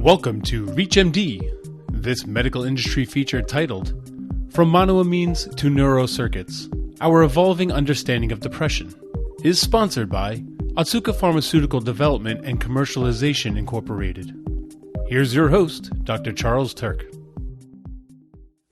Welcome to ReachMD, this medical industry feature titled From Monoamines to Neurocircuits, Our Evolving Understanding of Depression, is sponsored by Otsuka Pharmaceutical Development and Commercialization Incorporated. Here's your host, Dr. Charles Turck.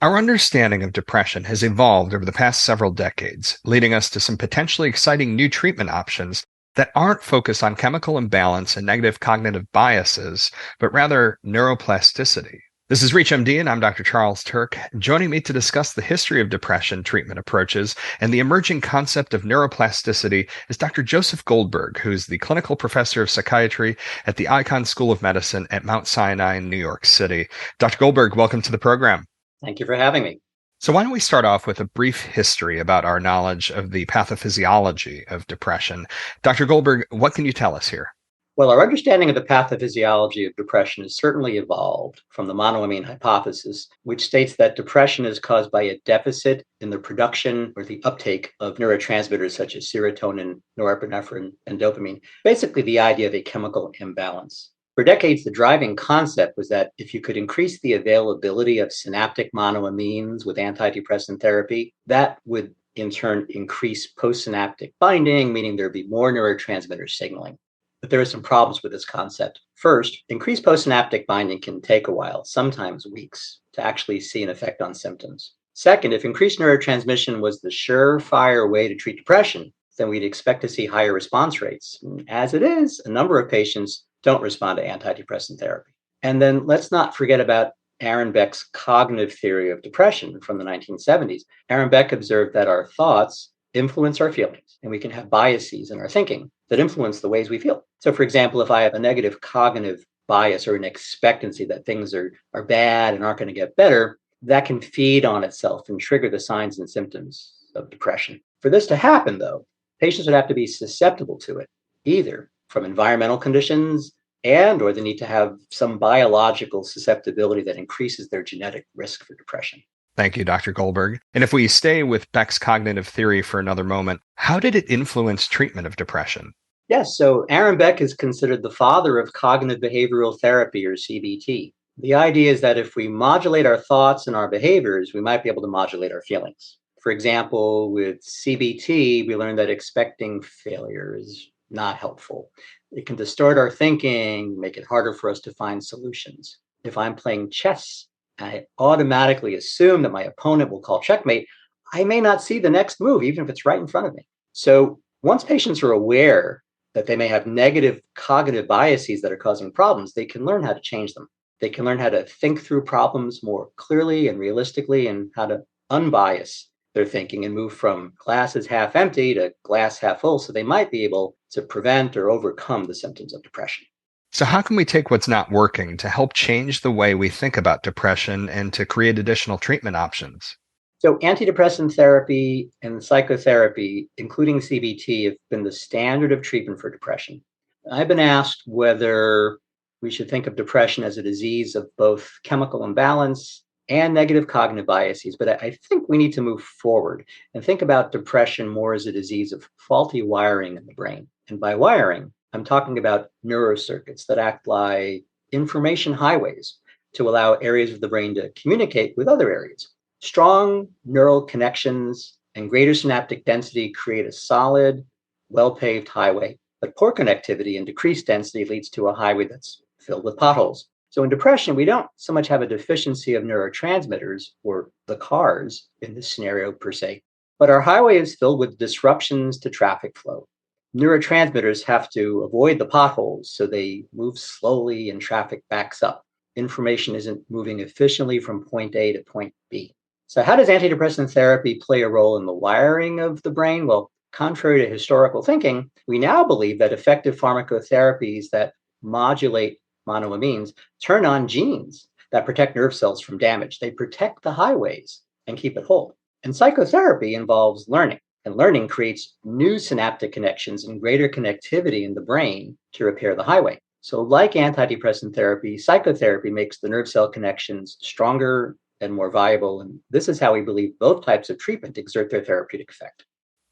Our understanding of depression has evolved over the past several decades, leading us to some potentially exciting new treatment options that aren't focused on chemical imbalance and negative cognitive biases, but rather neuroplasticity. This is ReachMD, and I'm Dr. Charles Turck. Joining me to discuss the history of depression treatment approaches and the emerging concept of neuroplasticity is Dr. Joseph Goldberg, who's the clinical professor of psychiatry at the Icahn School of Medicine at Mount Sinai in New York City. Dr. Goldberg, welcome to the program. Thank you for having me. So why don't we start off with a brief history about our knowledge of the pathophysiology of depression. Dr. Goldberg, what can you tell us here? Well, our understanding of the pathophysiology of depression has certainly evolved from the monoamine hypothesis, which states that depression is caused by a deficit in the production or the uptake of neurotransmitters such as serotonin, norepinephrine, and dopamine. Basically, the idea of a chemical imbalance. For decades, the driving concept was that if you could increase the availability of synaptic monoamines with antidepressant therapy, that would in turn increase postsynaptic binding, meaning there'd be more neurotransmitter signaling. But there are some problems with this concept. First, increased postsynaptic binding can take a while, sometimes weeks, to actually see an effect on symptoms. Second, if increased neurotransmission was the surefire way to treat depression, then we'd expect to see higher response rates. As it is, a number of patients don't respond to antidepressant therapy. And then let's not forget about Aaron Beck's cognitive theory of depression from the 1970s. Aaron Beck observed that our thoughts influence our feelings, and we can have biases in our thinking that influence the ways we feel. So, for example, if I have a negative cognitive bias or an expectancy that things are bad and aren't going to get better, that can feed on itself and trigger the signs and symptoms of depression. For this to happen, though, patients would have to be susceptible to it, either from environmental conditions or they need to have some biological susceptibility that increases their genetic risk for depression. Thank you, Dr. Goldberg. And if we stay with Beck's cognitive theory for another moment, how did it influence treatment of depression? Yes, so Aaron Beck is considered the father of cognitive behavioral therapy, or CBT. The idea is that if we modulate our thoughts and our behaviors, we might be able to modulate our feelings. For example, with CBT, we learned that expecting failure is not helpful. It can distort our thinking, make it harder for us to find solutions. If I'm playing chess, I automatically assume that my opponent will call checkmate. I may not see the next move, even if it's right in front of me. So once patients are aware that they may have negative cognitive biases that are causing problems, they can learn how to change them. They can learn how to think through problems more clearly and realistically and how to unbias their thinking and move from glass is half empty to glass half full, so they might be able to prevent or overcome the symptoms of depression. So how can we take what's not working to help change the way we think about depression and to create additional treatment options? So antidepressant therapy and psychotherapy, including CBT, have been the standard of treatment for depression. I've been asked whether we should think of depression as a disease of both chemical imbalance and negative cognitive biases, but I think we need to move forward and think about depression more as a disease of faulty wiring in the brain. And by wiring, I'm talking about neurocircuits that act like information highways to allow areas of the brain to communicate with other areas. Strong neural connections and greater synaptic density create a solid, well-paved highway, but poor connectivity and decreased density leads to a highway that's filled with potholes. So in depression, we don't so much have a deficiency of neurotransmitters or the cars in this scenario per se, but our highway is filled with disruptions to traffic flow. Neurotransmitters have to avoid the potholes, so they move slowly and traffic backs up. Information isn't moving efficiently from point A to point B. So how does antidepressant therapy play a role in the wiring of the brain? Well, contrary to historical thinking, we now believe that effective pharmacotherapies that modulate monoamines turn on genes that protect nerve cells from damage. They protect the highways and keep it whole. And psychotherapy involves learning, and learning creates new synaptic connections and greater connectivity in the brain to repair the highway. So like antidepressant therapy, psychotherapy makes the nerve cell connections stronger and more viable. And this is how we believe both types of treatment exert their therapeutic effect.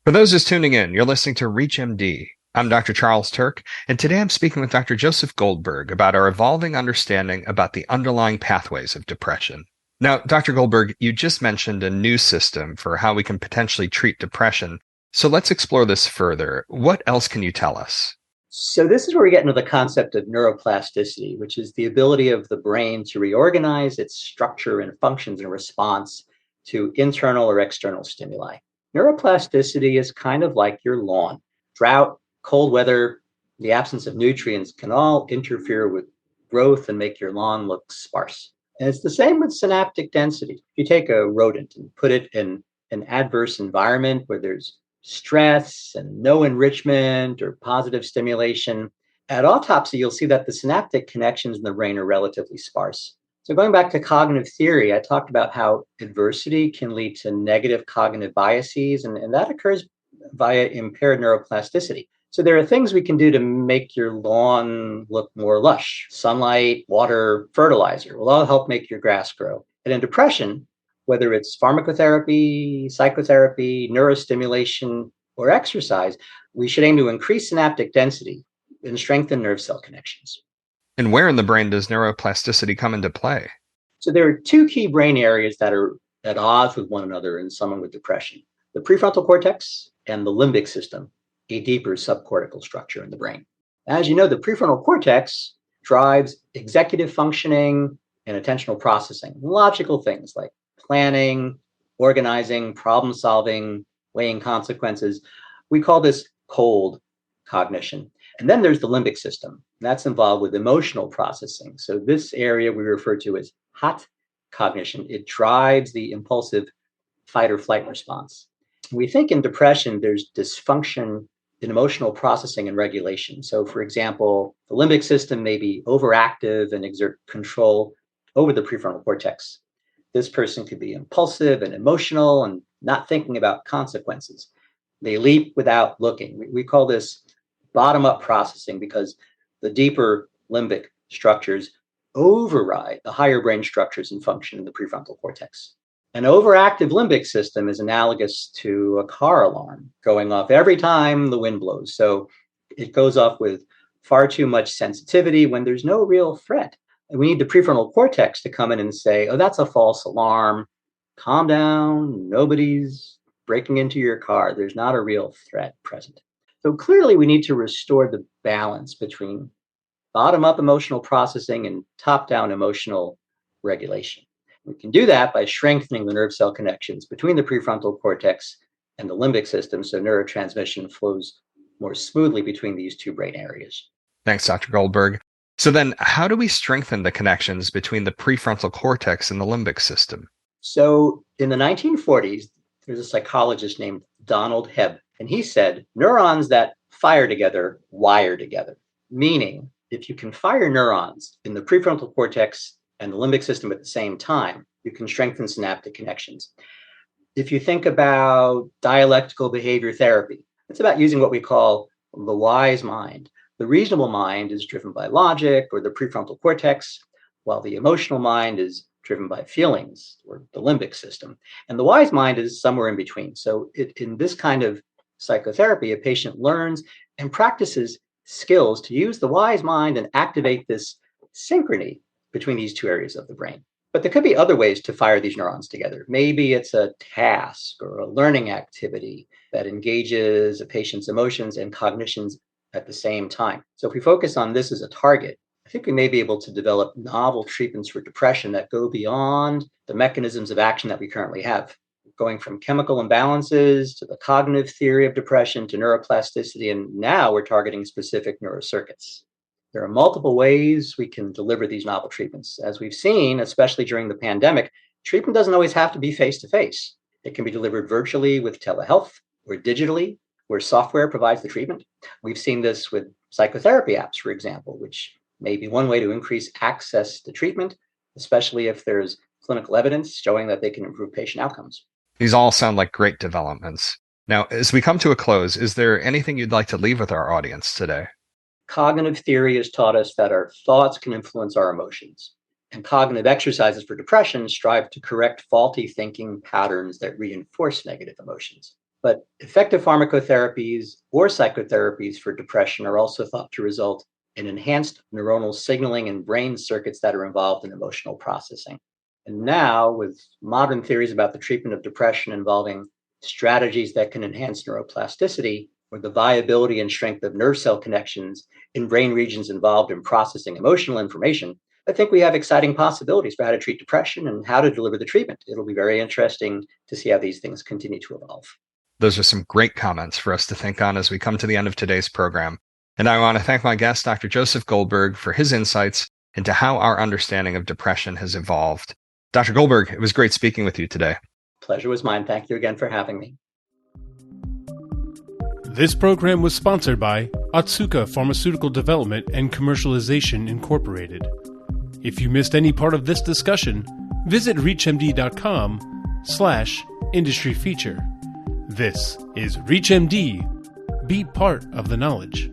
For those just tuning in, you're listening to ReachMD, I'm Dr. Charles Turck, and today I'm speaking with Dr. Joseph Goldberg about our evolving understanding about the underlying pathways of depression. Now, Dr. Goldberg, you just mentioned a new system for how we can potentially treat depression. So let's explore this further. What else can you tell us? So this is where we get into the concept of neuroplasticity, which is the ability of the brain to reorganize its structure and functions in response to internal or external stimuli. Neuroplasticity is kind of like your lawn. Drought, cold weather, the absence of nutrients can all interfere with growth and make your lawn look sparse. And it's the same with synaptic density. If you take a rodent and put it in an adverse environment where there's stress and no enrichment or positive stimulation, at autopsy, you'll see that the synaptic connections in the brain are relatively sparse. So going back to cognitive theory, I talked about how adversity can lead to negative cognitive biases, and that occurs via impaired neuroplasticity. So there are things we can do to make your lawn look more lush. Sunlight, water, fertilizer will all help make your grass grow. And in depression, whether it's pharmacotherapy, psychotherapy, neurostimulation, or exercise, we should aim to increase synaptic density and strengthen nerve cell connections. And where in the brain does neuroplasticity come into play? So there are two key brain areas that are at odds with one another in someone with depression: the prefrontal cortex and the limbic system, a deeper subcortical structure in the brain. As you know, the prefrontal cortex drives executive functioning and attentional processing, logical things like planning, organizing, problem solving, weighing consequences. We call this cold cognition. And then there's the limbic system. That's involved with emotional processing. So this area we refer to as hot cognition. It drives the impulsive fight or flight response. We think in depression, there's dysfunction in emotional processing and regulation. So for example, the limbic system may be overactive and exert control over the prefrontal cortex. This person could be impulsive and emotional and not thinking about consequences. They leap without looking. We call this bottom-up processing because the deeper limbic structures override the higher brain structures and function in the prefrontal cortex. An overactive limbic system is analogous to a car alarm going off every time the wind blows. So it goes off with far too much sensitivity when there's no real threat. And we need the prefrontal cortex to come in and say, oh, that's a false alarm. Calm down. Nobody's breaking into your car. There's not a real threat present. So clearly we need to restore the balance between bottom-up emotional processing and top-down emotional regulation. We can do that by strengthening the nerve cell connections between the prefrontal cortex and the limbic system so neurotransmission flows more smoothly between these two brain areas. Thanks, Dr. Goldberg. So then, how do we strengthen the connections between the prefrontal cortex and the limbic system? So in the 1940s, there's a psychologist named Donald Hebb, and he said, neurons that fire together wire together, meaning if you can fire neurons in the prefrontal cortex and the limbic system at the same time, you can strengthen synaptic connections. If you think about dialectical behavior therapy, it's about using what we call the wise mind. The reasonable mind is driven by logic or the prefrontal cortex, while the emotional mind is driven by feelings or the limbic system. And the wise mind is somewhere in between. So in this kind of psychotherapy, a patient learns and practices skills to use the wise mind and activate this synchrony between these two areas of the brain. But there could be other ways to fire these neurons together. Maybe it's a task or a learning activity that engages a patient's emotions and cognitions at the same time. So if we focus on this as a target, I think we may be able to develop novel treatments for depression that go beyond the mechanisms of action that we currently have, going from chemical imbalances to the cognitive theory of depression to neuroplasticity, and now we're targeting specific neurocircuits. There are multiple ways we can deliver these novel treatments. As we've seen, especially during the pandemic, treatment doesn't always have to be face-to-face. It can be delivered virtually with telehealth or digitally, where software provides the treatment. We've seen this with psychotherapy apps, for example, which may be one way to increase access to treatment, especially if there's clinical evidence showing that they can improve patient outcomes. These all sound like great developments. Now, as we come to a close, is there anything you'd like to leave with our audience today? Cognitive theory has taught us that our thoughts can influence our emotions, and cognitive exercises for depression strive to correct faulty thinking patterns that reinforce negative emotions. But effective pharmacotherapies or psychotherapies for depression are also thought to result in enhanced neuronal signaling in brain circuits that are involved in emotional processing. And now, with modern theories about the treatment of depression involving strategies that can enhance neuroplasticity or the viability and strength of nerve cell connections in brain regions involved in processing emotional information, I think we have exciting possibilities for how to treat depression and how to deliver the treatment. It'll be very interesting to see how these things continue to evolve. Those are some great comments for us to think on as we come to the end of today's program. And I want to thank my guest, Dr. Joseph Goldberg, for his insights into how our understanding of depression has evolved. Dr. Goldberg, it was great speaking with you today. Pleasure was mine. Thank you again for having me. This program was sponsored by Otsuka Pharmaceutical Development and Commercialization Incorporated. If you missed any part of this discussion, visit reachmd.com/industry feature. This is ReachMD. Be part of the knowledge.